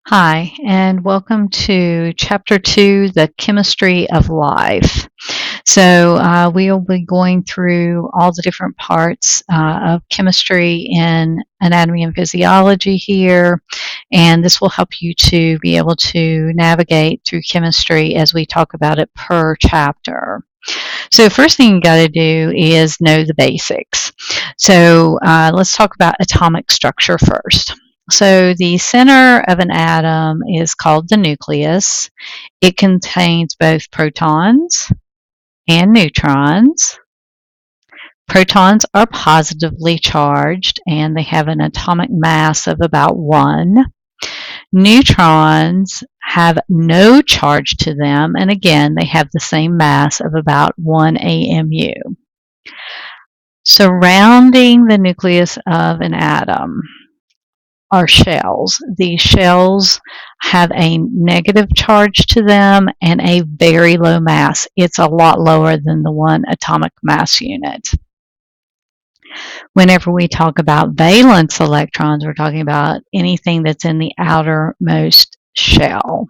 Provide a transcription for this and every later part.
Hi, and welcome to Chapter 2, The Chemistry of Life. We will be going through all the different parts of chemistry in anatomy and physiology here, and this will help you to be able to navigate through chemistry as we talk about it per chapter. So, first thing you got to do is know the basics. Let's talk about atomic structure first. So, the center of an atom is called the nucleus. It contains both protons and neutrons. Protons are positively charged and they have an atomic mass of about 1. Neutrons have no charge to them, and again, they have the same mass of about 1 AMU. Surrounding the nucleus of an atom are shells. These shells have a negative charge to them and a very low mass. It's a lot lower than the 1 atomic mass unit. Whenever we talk about valence electrons, we're talking about anything that's in the outermost shell.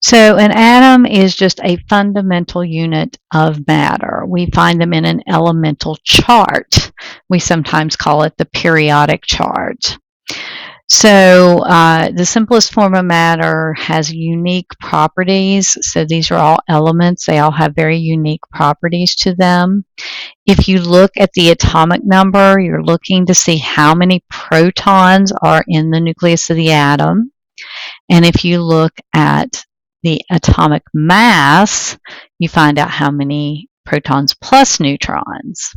So an atom is just a fundamental unit of matter. We find them in an elemental chart. We sometimes call it the periodic chart. The simplest form of matter has unique properties. So these are all elements. They all have very unique properties to them. If you look at the atomic number, you're looking to see how many protons are in the nucleus of the atom. And if you look at the atomic mass, you find out how many protons plus neutrons.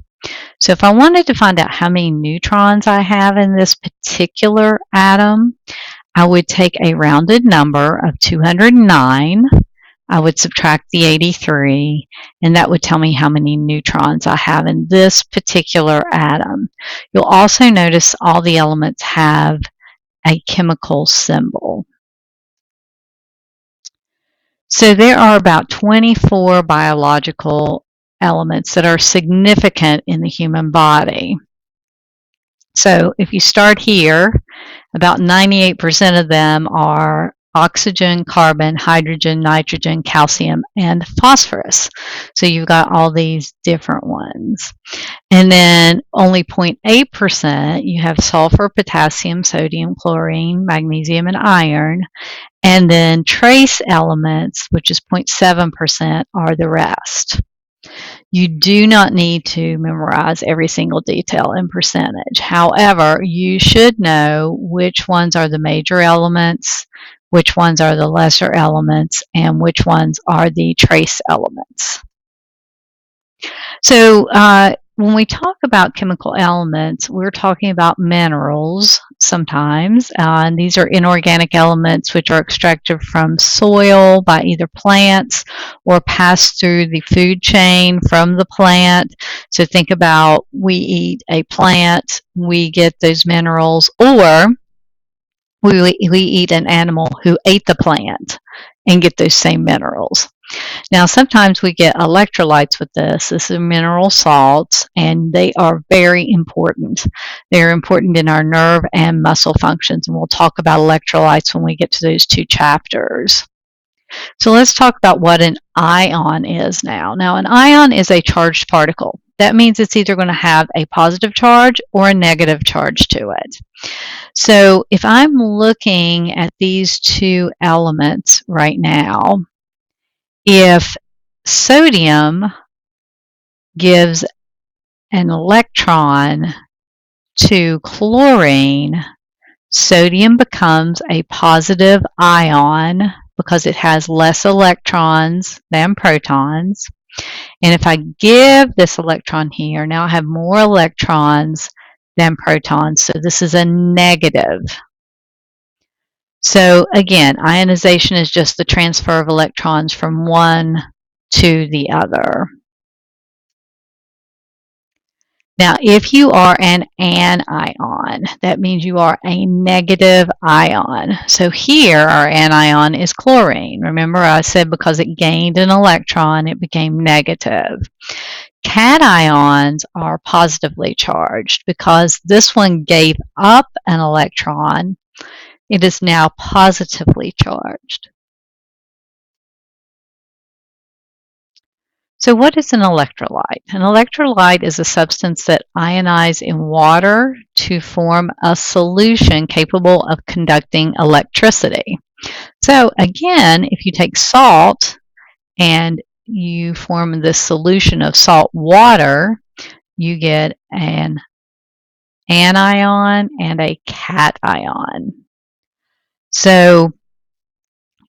So if I wanted to find out how many neutrons I have in this particular atom, I would take a rounded number of 209. I would subtract the 83, and that would tell me how many neutrons I have in this particular atom. You'll also notice all the elements have a chemical symbol. So there are about 24 biological elements that are significant in the human body. So if you start here, about 98% of them are oxygen, carbon, hydrogen, nitrogen, calcium, and phosphorus. So you've got all these different ones. And then only 0.8% you have sulfur, potassium, sodium, chlorine, magnesium, and iron. And then trace elements, which is 0.7%, are the rest. You do not need to memorize every single detail in percentage. However, you should know which ones are the major elements, which ones are the lesser elements, and which ones are the trace elements. When we talk about chemical elements, we're talking about minerals sometimes. And these are inorganic elements which are extracted from soil by either plants or pass through the food chain from the plant. So think about we eat a plant, we get those minerals, or we eat an animal who ate the plant and get those same minerals. Now, sometimes we get electrolytes with this. This is mineral salts, and they are very important. They're important in our nerve and muscle functions, and we'll talk about electrolytes when we get to those 2 chapters. So let's talk about what an ion is now. Now, an ion is a charged particle. That means it's either going to have a positive charge or a negative charge to it. So if I'm looking at these 2 elements right now, if sodium gives an electron to chlorine, sodium becomes a positive ion because it has less electrons than protons. And if I give this electron here, now I have more electrons than protons, so this is a negative. So again, ionization is just the transfer of electrons from one to the other. Now, if you are an anion, that means you are a negative ion. So here, our anion is chlorine. Remember, I said because it gained an electron, it became negative. Cations are positively charged because this one gave up an electron. It is now positively charged. So what is an electrolyte? An electrolyte is a substance that ionizes in water to form a solution capable of conducting electricity. So again, if you take salt and you form this solution of salt water, you get an anion and a cation. So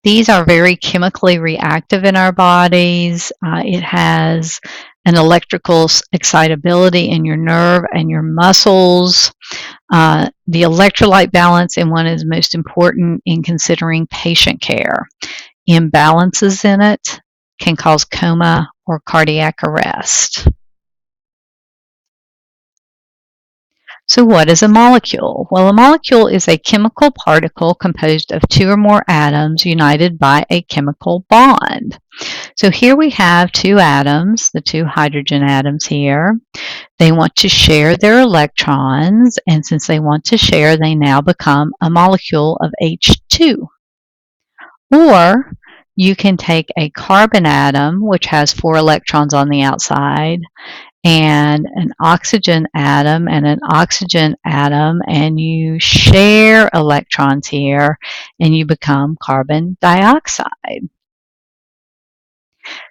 these are very chemically reactive in our bodies. It has an electrical excitability in your nerve and your muscles. The electrolyte balance in one is most important in considering patient care. Imbalances in it can cause coma or cardiac arrest. So what is a molecule? Well, a molecule is a chemical particle composed of two or more atoms united by a chemical bond. So here we have two atoms, the two hydrogen atoms here. They want to share their electrons, and since they want to share, they now become a molecule of H2. Or you can take a carbon atom, which has 4 electrons on the outside, and an oxygen atom and an oxygen atom, and you share electrons here, and you become carbon dioxide.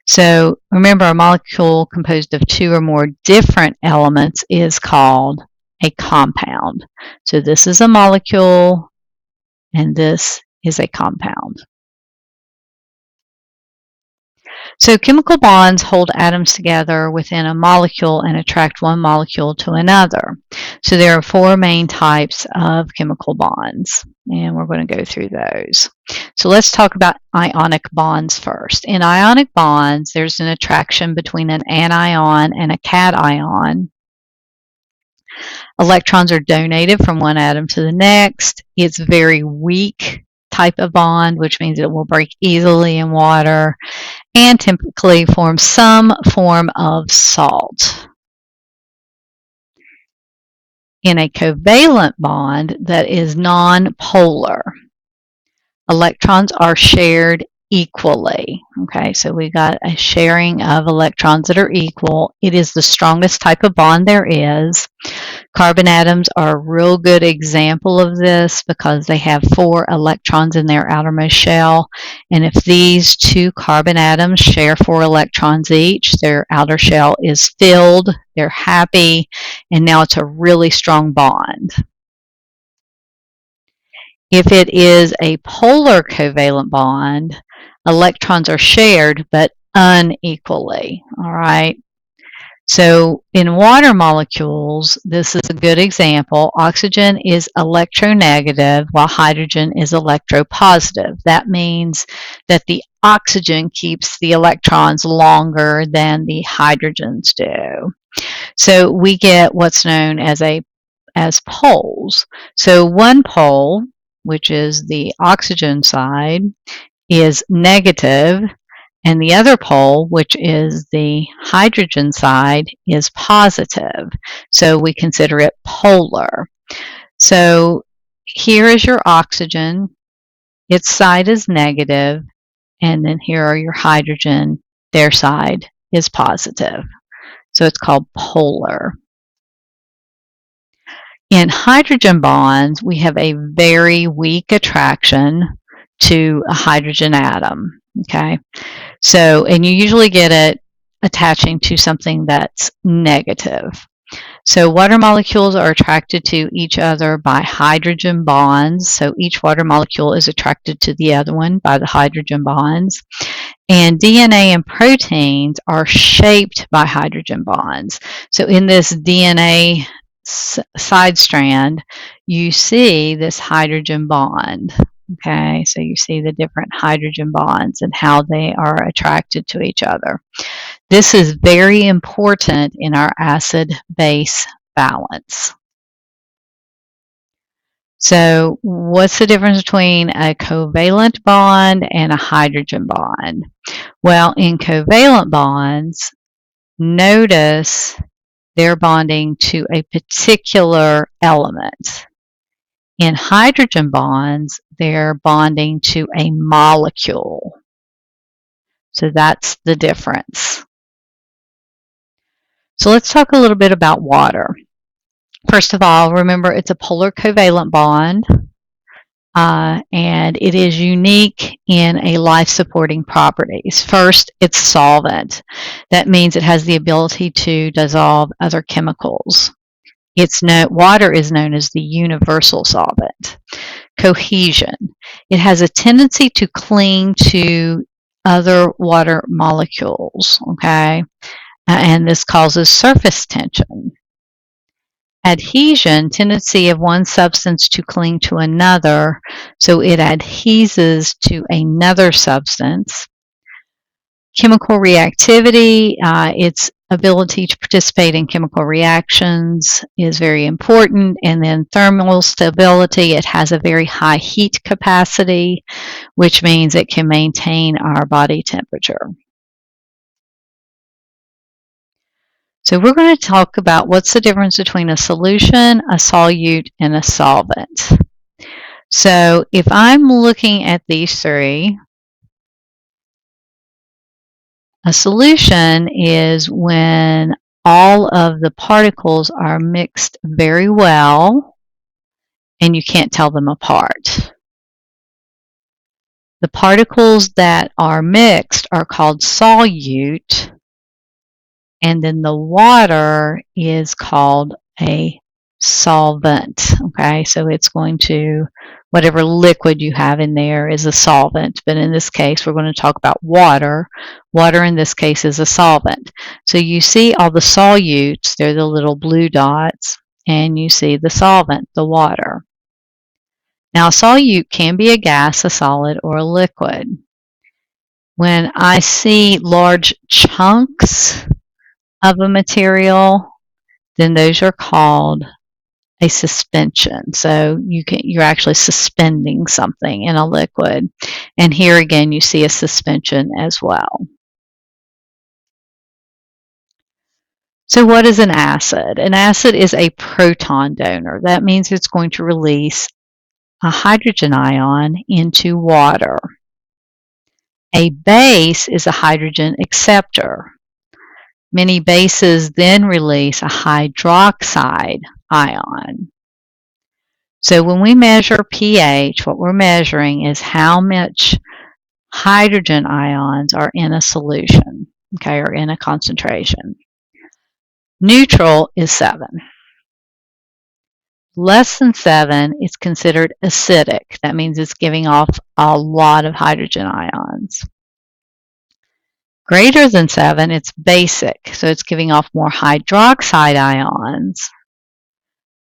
So remember, a molecule composed of 2 or more different elements is called a compound. So this is a molecule, and this is a compound. So chemical bonds hold atoms together within a molecule and attract one molecule to another. So there are 4 main types of chemical bonds, and we're going to go through those. So let's talk about ionic bonds first. In ionic bonds, there's an attraction between an anion and a cation. Electrons are donated from one atom to the next. It's a very weak type of bond, which means it will break easily in water and typically form some form of salt. In a covalent bond that is nonpolar, electrons are shared equally. Okay, so we got a sharing of electrons that are equal. It is the strongest type of bond there is. Carbon atoms are a real good example of this because they have 4 electrons in their outermost shell. And if these 2 carbon atoms share 4 electrons each, their outer shell is filled, they're happy, and now it's a really strong bond. If it is a polar covalent bond, electrons are shared but unequally, all right? So in water molecules, this is a good example. Oxygen is electronegative while hydrogen is electropositive. That means that the oxygen keeps the electrons longer than the hydrogens do. So we get what's known as poles. So one pole, which is the oxygen side, is negative, and the other pole, which is the hydrogen side, is positive. So we consider it polar. So here is your oxygen. Its side is negative, and then here are your hydrogen. Their side is positive. So it's called polar. In hydrogen bonds, we have a very weak attraction to a hydrogen atom. Okay, so, and you usually get it attaching to something that's negative. So water molecules are attracted to each other by hydrogen bonds. So each water molecule is attracted to the other one by the hydrogen bonds. And DNA and proteins are shaped by hydrogen bonds. So in this DNA side strand, you see this hydrogen bond. Okay, so you see the different hydrogen bonds and how they are attracted to each other. This is very important in our acid-base balance. So what's the difference between a covalent bond and a hydrogen bond? Well, in covalent bonds, Notice they're bonding to a particular element. In hydrogen bonds, they're bonding to a molecule. So that's the difference. So let's talk a little bit about water. First of all, remember it's a polar covalent bond, and it is unique in a life-supporting properties. First, it's solvent. That means it has the ability to dissolve other chemicals. Water is known as the universal solvent. Cohesion. It has a tendency to cling to other water molecules, okay? And this causes surface tension. Adhesion, tendency of one substance to cling to another, so it adheses to another substance. Chemical reactivity, its ability to participate in chemical reactions is very important. And then thermal stability, it has a very high heat capacity, which means it can maintain our body temperature. So we're going to talk about what's the difference between a solution, a solute, and a solvent. So if I'm looking at these three, a solution is when all of the particles are mixed very well and you can't tell them apart. The particles that are mixed are called solute, and then the water is called a solvent. Okay, so it's going to, whatever liquid you have in there is a solvent, but in this case we're going to talk about water. Water in this case is a solvent. So you see all the solutes, they're the little blue dots, and you see the solvent, the water. Now a solute can be a gas, a solid, or a liquid. When I see large chunks of a material, then those are called a suspension. So you're actually suspending something in a liquid. And here again, you see a suspension as well. So what is an acid? An acid is a proton donor. That means it's going to release a hydrogen ion into water. A base is a hydrogen acceptor. Many bases then release a hydroxide ion. So when we measure pH, what we're measuring is how much hydrogen ions are in a solution, okay, or in a concentration. Neutral is 7. Less than 7 is considered acidic. That means it's giving off a lot of hydrogen ions. Greater than 7, it's basic, so it's giving off more hydroxide ions.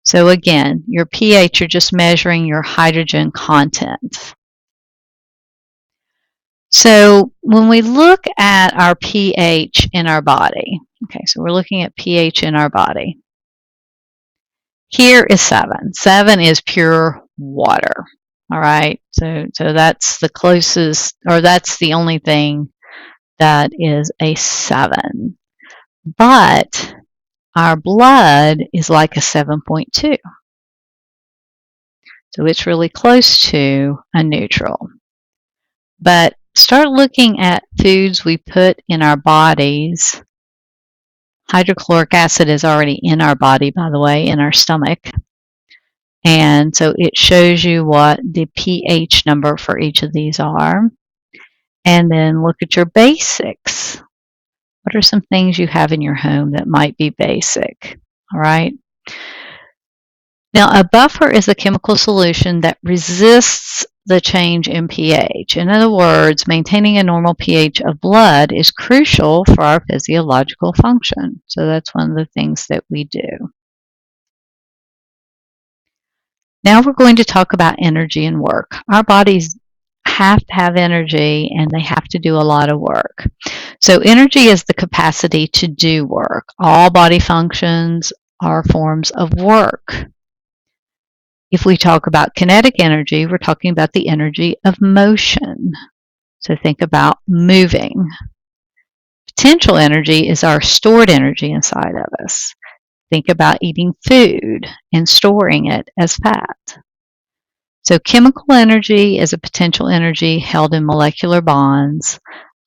So again, your pH, you're just measuring your hydrogen content. So when we look at our pH in our body, okay, so we're looking at pH in our body. Here is 7. 7 is pure water. All right, so that's the closest, or that's the only thing that is a 7. But our blood is like a 7.2. So it's really close to a neutral. But start looking at foods we put in our bodies. Hydrochloric acid is already in our body, by the way, in our stomach. And so it shows you what the pH number for each of these are. And then look at your basics. What are some things you have in your home that might be basic? All right. Now, a buffer is a chemical solution that resists the change in pH. In other words, maintaining a normal pH of blood is crucial for our physiological function. So that's one of the things that we do. Now we're going to talk about energy and work. Our bodies have to have energy and they have to do a lot of work. So energy is the capacity to do work. All body functions are forms of work. If we talk about kinetic energy, we're talking about the energy of motion. So think about moving. Potential energy is our stored energy inside of us. Think about eating food and storing it as fat. So chemical energy is a potential energy held in molecular bonds.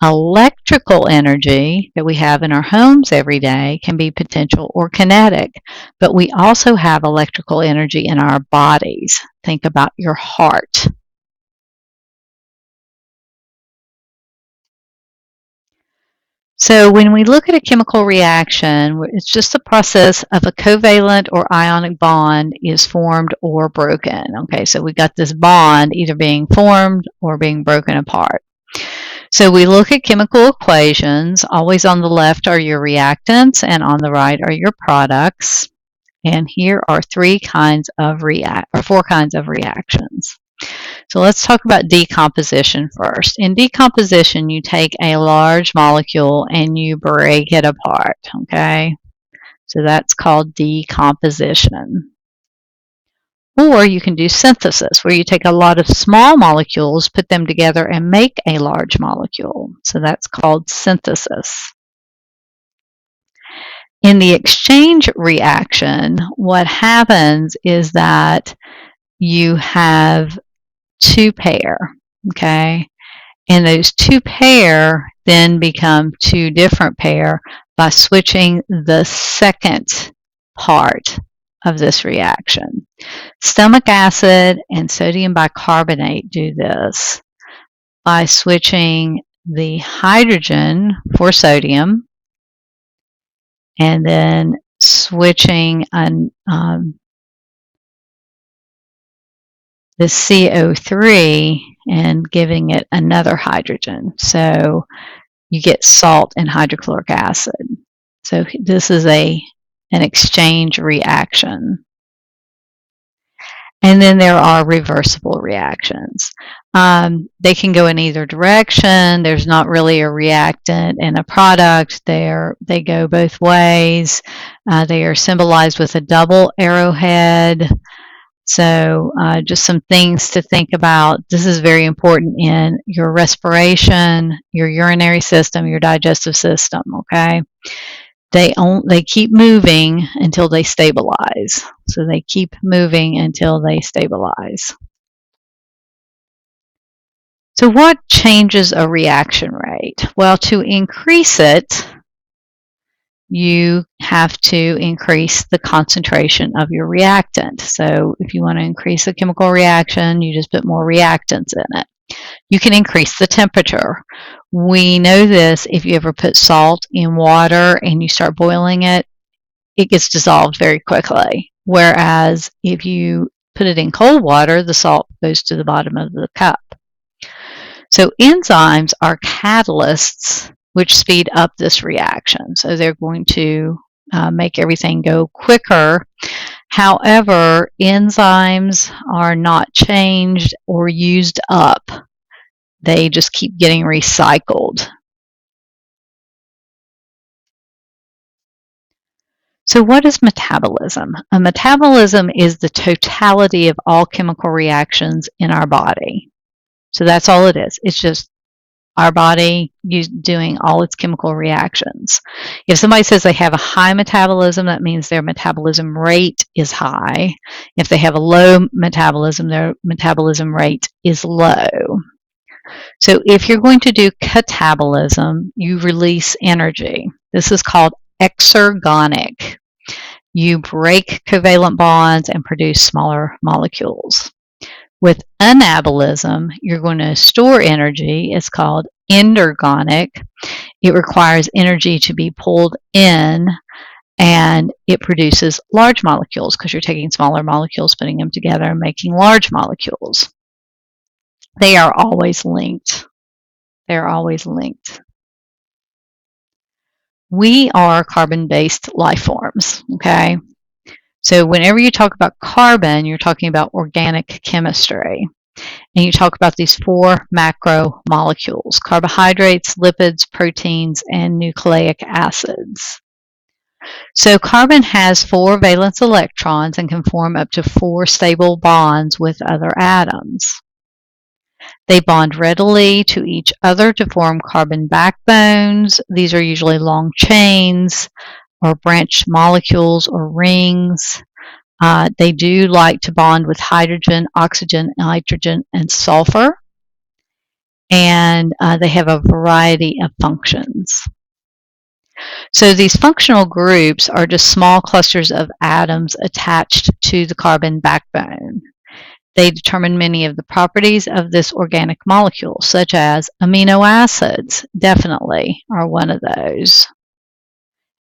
Electrical energy that we have in our homes every day can be potential or kinetic, but we also have electrical energy in our bodies. Think about your heart. So when we look at a chemical reaction, it's just the process of a covalent or ionic bond is formed or broken. Okay, so we got this bond either being formed or being broken apart. So we look at chemical equations. Always on the left are your reactants and on the right are your products. And here are four kinds of reactions. So let's talk about decomposition first. In decomposition, you take a large molecule and you break it apart, okay? So that's called decomposition. Or you can do synthesis, where you take a lot of small molecules, put them together, and make a large molecule. So that's called synthesis. In the exchange reaction, what happens is that you have two pair, okay? And those two pair then become two different pair by switching the second part of this reaction. Stomach acid and sodium bicarbonate do this by switching the hydrogen for sodium and then switching the CO3 and giving it another hydrogen. So you get salt and hydrochloric acid. So this is an exchange reaction. And then there are reversible reactions. They can go in either direction. There's not really a reactant and a product. They go both ways. They are symbolized with a double arrowhead. So just some things to think about. This is very important in your respiration, your urinary system, your digestive system, okay? They keep moving until they stabilize. So they keep moving until they stabilize. So what changes a reaction rate? Well, to increase it, you have to increase the concentration of your reactant. So if you want to increase a chemical reaction, you just put more reactants in it. You can increase the temperature. We know this if you ever put salt in water and you start boiling it, it gets dissolved very quickly. Whereas if you put it in cold water, the salt goes to the bottom of the cup. So enzymes are catalysts which speed up this reaction. So they're going to make everything go quicker. However, enzymes are not changed or used up. They just keep getting recycled. So what is metabolism? A metabolism is the totality of all chemical reactions in our body. So that's all it is. It's just our body doing all its chemical reactions. If somebody says they have a high metabolism, that means their metabolism rate is high. If they have a low metabolism, their metabolism rate is low. So if you're going to do catabolism, you release energy. This is called exergonic. You break covalent bonds and produce smaller molecules. With anabolism, you're going to store energy. It's called endergonic. It requires energy to be pulled in, and it produces large molecules because you're taking smaller molecules, putting them together, and making large molecules. They are always linked. They're always linked. We are carbon-based life forms, okay? So whenever you talk about carbon, you're talking about organic chemistry. And you talk about these four macromolecules: carbohydrates, lipids, proteins, and nucleic acids. So carbon has 4 valence electrons and can form up to 4 stable bonds with other atoms. They bond readily to each other to form carbon backbones. These are usually long chains or branched molecules or rings. They do like to bond with hydrogen, oxygen, nitrogen, and sulfur. And they have a variety of functions. So these functional groups are just small clusters of atoms attached to the carbon backbone. They determine many of the properties of this organic molecule, such as amino acids, definitely are one of those,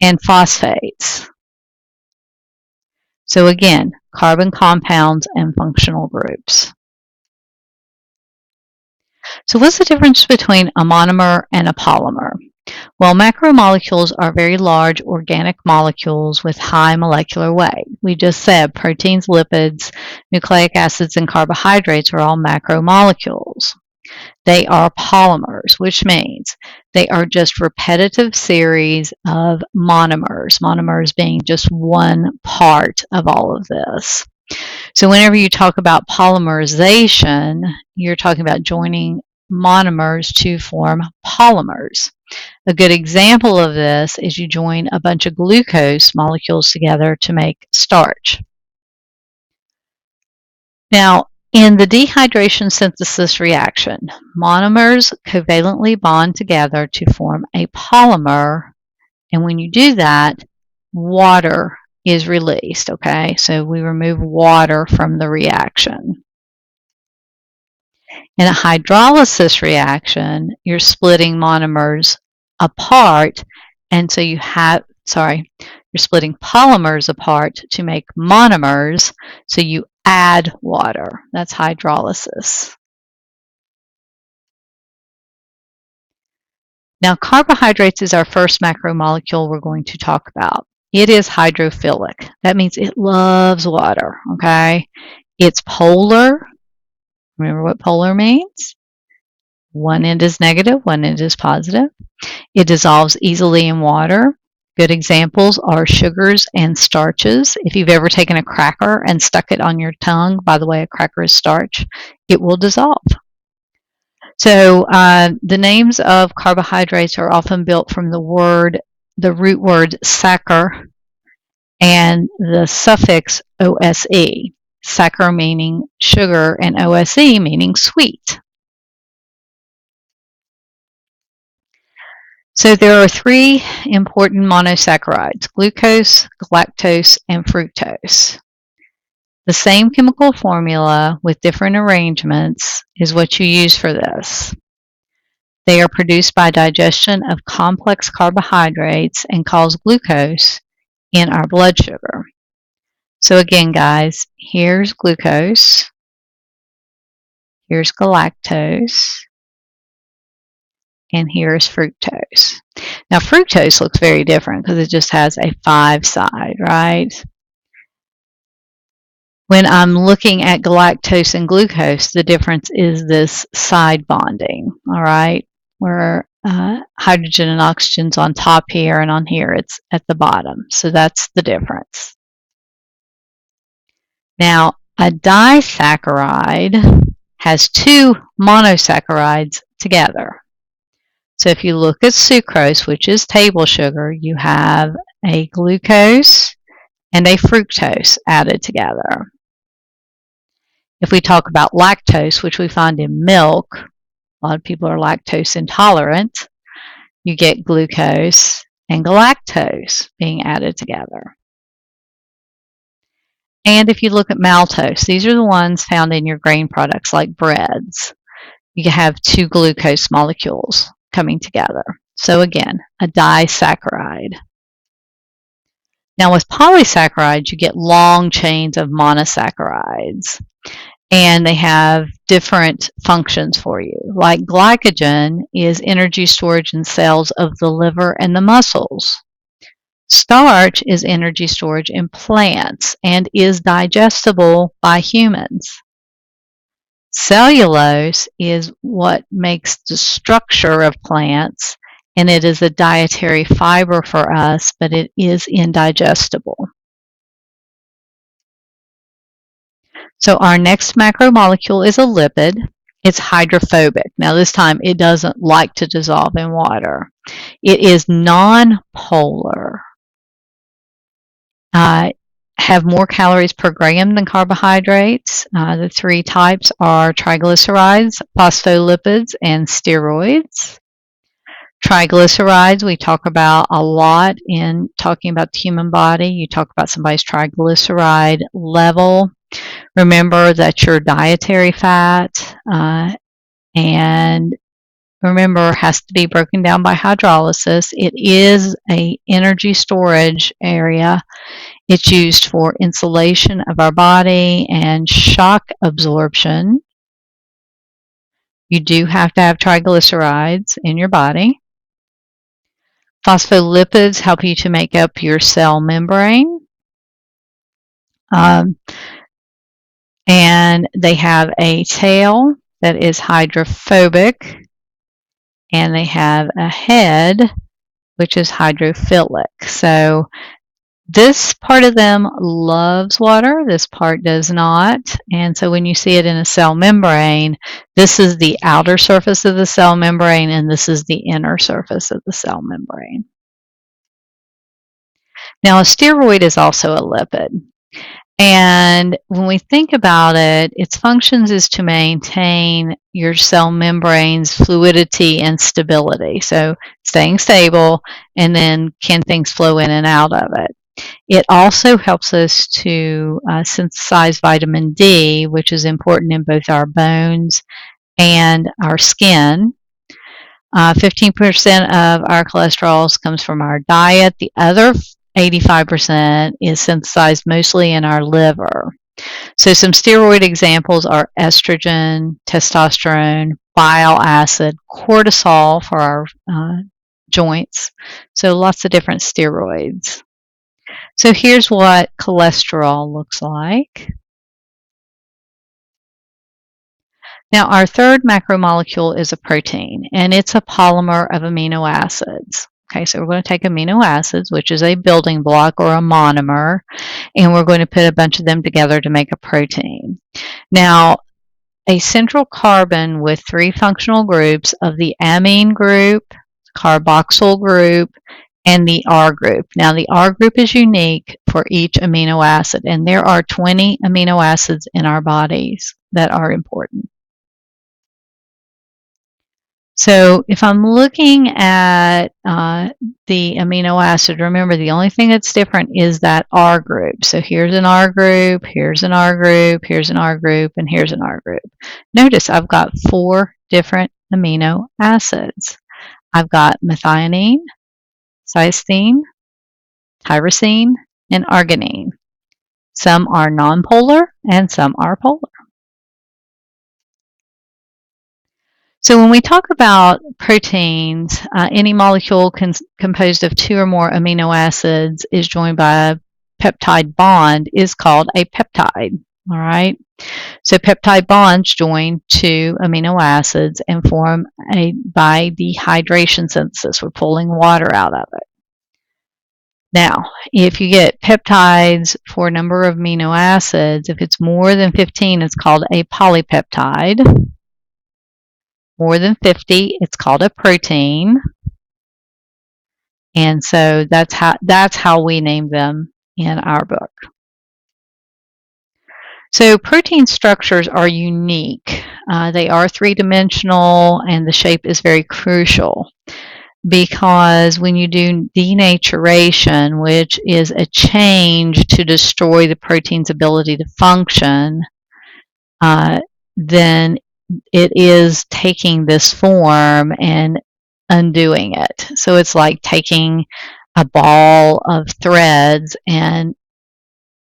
and phosphates. So again, carbon compounds and functional groups. So what's the difference between a monomer and a polymer? Well, macromolecules are very large organic molecules with high molecular weight. We just said proteins, lipids, nucleic acids, and carbohydrates are all macromolecules. They are polymers, which means they are just repetitive series of monomers, monomers being just one part of all of this. So whenever you talk about polymerization, you're talking about joining monomers to form polymers. A good example of this is you join a bunch of glucose molecules together to make starch. Now, in the dehydration synthesis reaction, monomers covalently bond together to form a polymer, and when you do that, water is released, okay? So we remove water from the reaction. In a hydrolysis reaction, you're splitting monomers apart, and so you're splitting polymers apart to make monomers, so you add water. That's hydrolysis. Now, carbohydrates is our first macromolecule we're going to talk about. It is hydrophilic. That means it loves water, okay? It's polar. Remember what polar means? One end is negative, one end is positive. It dissolves easily in water. Good examples are sugars and starches. If you've ever taken a cracker and stuck it on your tongue, by the way, a cracker is starch, it will dissolve. So the names of carbohydrates are often built from the root word saccharine and the suffix ose. Saccharine meaning sugar and ose meaning sweet. So there are three important monosaccharides: glucose, galactose, and fructose. The same chemical formula with different arrangements is what you use for this. They are produced by digestion of complex carbohydrates and cause glucose in our blood sugar. So again, guys, here's glucose, here's galactose, and here's fructose. Now, fructose looks very different because it just has a 5 side, right? When I'm looking at galactose and glucose, the difference is this side bonding, all right? Where hydrogen and oxygen's on top here, and on here it's at the bottom. So that's the difference. Now, a disaccharide has two monosaccharides together. So if you look at sucrose, which is table sugar, you have a glucose and a fructose added together. If we talk about lactose, which we find in milk, a lot of people are lactose intolerant, you get glucose and galactose being added together. And if you look at maltose, these are the ones found in your grain products like breads. You have two glucose molecules coming together. So again, a disaccharide. Now with polysaccharides, you get long chains of monosaccharides, and they have different functions for you. Like glycogen is energy storage in cells of the liver and the muscles. Starch is energy storage in plants and is digestible by humans. Cellulose is what makes the structure of plants, and it is a dietary fiber for us, but it is indigestible. So our next macromolecule is a lipid. It's hydrophobic. Now, this time it doesn't like to dissolve in water. It is non-polar. Have more calories per gram than carbohydrates. The three types are triglycerides, phospholipids, and steroids. Triglycerides, we talk about a lot in talking about the human body. You talk about somebody's triglyceride level. Remember that your dietary fat, and remember, has to be broken down by hydrolysis. It is an energy storage area. It's used for insulation of our body and shock absorption. You do have to have triglycerides in your body. Phospholipids help you to make up your cell membrane. And they have a tail that is hydrophobic, and they have a head which is hydrophilic. So this part of them loves water, this part does not. And so when you see it in a cell membrane, this is the outer surface of the cell membrane, and this is the inner surface of the cell membrane. Now, a steroid is also a lipid. And when we think about it, its functions is to maintain your cell membrane's fluidity and stability. So staying stable, and then can things flow in and out of it. It also helps us to synthesize vitamin D, which is important in both our bones and our skin. 15% of our cholesterol comes from our diet. The other 85% is synthesized mostly in our liver. So some steroid examples are estrogen, testosterone, bile acid, cortisol for our joints. So lots of different steroids. So here's what cholesterol looks like. Now, our third macromolecule is a protein, and it's a polymer of amino acids. Okay, so we're going to take amino acids, which is a building block or a monomer, and we're going to put a bunch of them together to make a protein. Now, a central carbon with three functional groups of the amine group, carboxyl group, and the R group. Now, the R group is unique for each amino acid, and there are 20 amino acids in our bodies that are important. So if I'm looking at the amino acid, remember the only thing that's different is that R group. So here's an R group, here's an R group, here's an R group, and here's an R group. Notice I've got 4 different amino acids. I've got methionine, cysteine, tyrosine, and arginine. Some are nonpolar and some are polar. So when we talk about proteins, any molecule composed of 2 or more amino acids is joined by a peptide bond is called a peptide. All right. So peptide bonds join 2 amino acids and form by dehydration synthesis. We're pulling water out of it. Now, if you get peptides for a number of amino acids, if it's more than 15, it's called a polypeptide. More than 50, it's called a protein. And so that's how we name them in our book. So protein structures are unique. They are 3-dimensional, and the shape is very crucial because when you do denaturation, which is a change to destroy the protein's ability to function, then it is taking this form and undoing it. So it's like taking a ball of threads and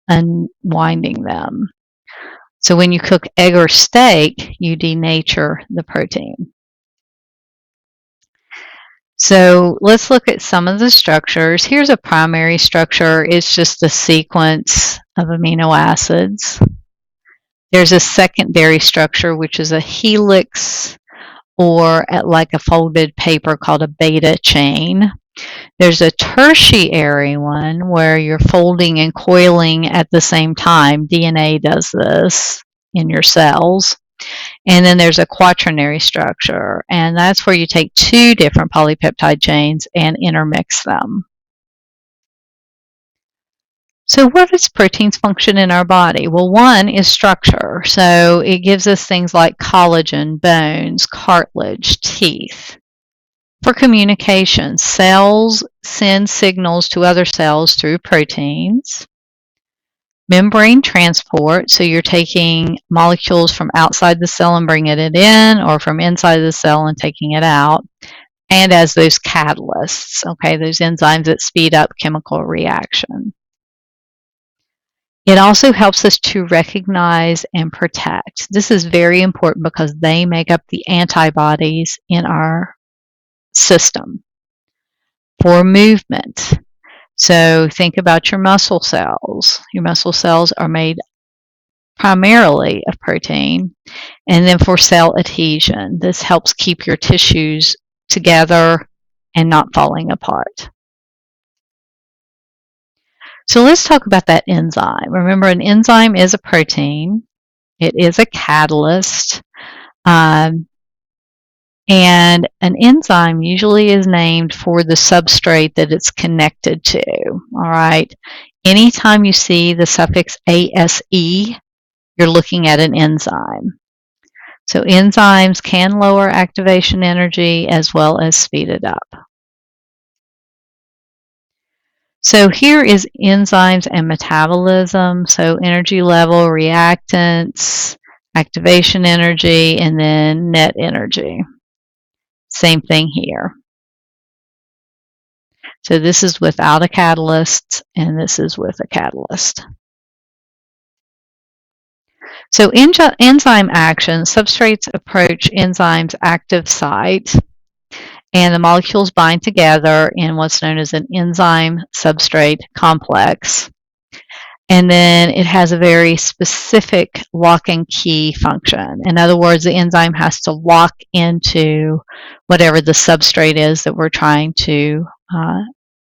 unwinding them. So when you cook egg or steak, you denature the protein. So let's look at some of the structures. Here's a primary structure. It's just a sequence of amino acids. There's a secondary structure, which is a helix, or like a folded paper called a beta chain. There's a tertiary one where you're folding and coiling at the same time. DNA does this in your cells. And then there's a quaternary structure, and that's where you take two different polypeptide chains and intermix them. So what does proteins function in our body? Well, one is structure. So it gives us things like collagen, bones, cartilage, teeth. For communication, cells send signals to other cells through proteins. Membrane transport, so you're taking molecules from outside the cell and bringing it in, or from inside the cell and taking it out. And as those catalysts, okay, those enzymes that speed up chemical reaction. It also helps us to recognize and protect. This is very important because they make up the antibodies in our system. For movement, so think about your muscle cells. Your muscle cells are made primarily of protein. And then for cell adhesion, this helps keep your tissues together and not falling apart. So let's talk about that enzyme. Remember, an enzyme is a protein. It is a catalyst. And an enzyme usually is named for the substrate that it's connected to. All right. Anytime you see the suffix ASE, you're looking at an enzyme. So enzymes can lower activation energy as well as speed it up. So here is enzymes and metabolism. So energy level, reactants, activation energy, and then net energy. Same thing here. So this is without a catalyst, and this is with a catalyst. So enzyme action, substrates approach enzyme's active site, and the molecules bind together in what's known as an enzyme substrate complex. And then it has a very specific lock and key function. In other words, the enzyme has to lock into whatever the substrate is that we're trying to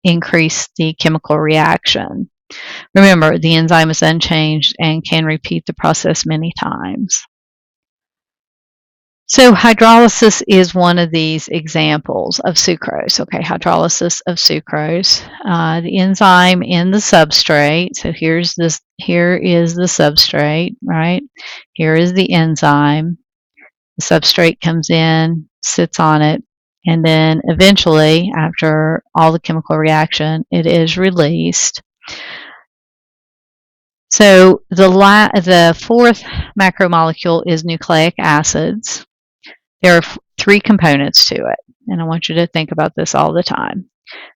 increase the chemical reaction. Remember, the enzyme is unchanged and can repeat the process many times. So hydrolysis is one of these examples of sucrose. Okay, hydrolysis of sucrose. The enzyme in the substrate. So here is the substrate, right? Here is the enzyme. The substrate comes in, sits on it, and then eventually, after all the chemical reaction, it is released. So the fourth macromolecule is nucleic acids. There are three components to it, and I want you to think about this all the time.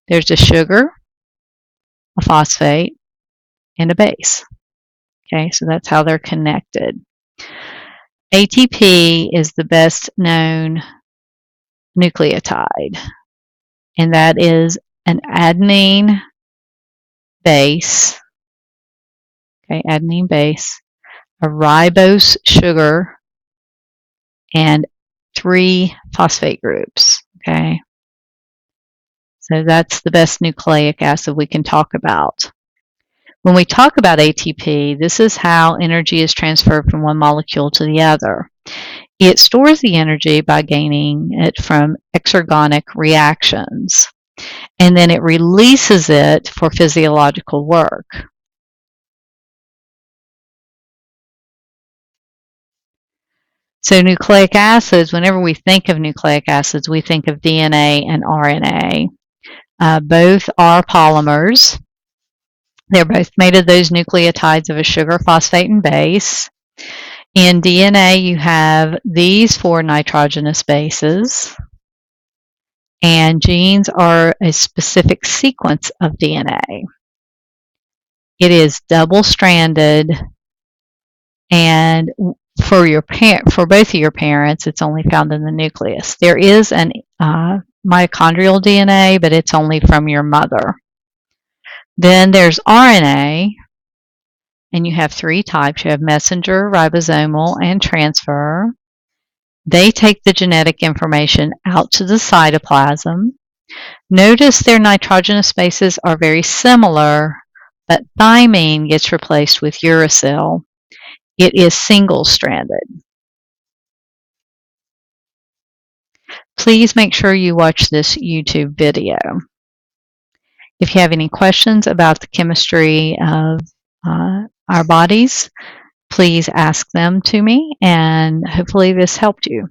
There's a sugar, a phosphate, and a base. Okay, so that's how they're connected. ATP is the best known nucleotide, and that is an adenine base, okay, adenine base, a ribose sugar, and 3 phosphate groups, okay? So that's the best nucleic acid we can talk about. When we talk about ATP, this is how energy is transferred from one molecule to the other. It stores the energy by gaining it from exergonic reactions, and then it releases it for physiological work. So nucleic acids, whenever we think of nucleic acids, we think of DNA and RNA. Both are polymers. They're both made of those nucleotides of a sugar, phosphate, and base. In DNA, you have these 4 nitrogenous bases, and genes are a specific sequence of DNA. It is double-stranded, and for both of your parents, it's only found in the nucleus. There is an mitochondrial DNA, but it's only from your mother. Then there's RNA, and you have 3 types. You have messenger, ribosomal, and transfer. They take the genetic information out to the cytoplasm. Notice their nitrogenous bases are very similar, but thymine gets replaced with uracil. It is single-stranded. please make sure you watch this YouTube video. If you have any questions about the chemistry of our bodies, please ask them to me, and hopefully this helped you.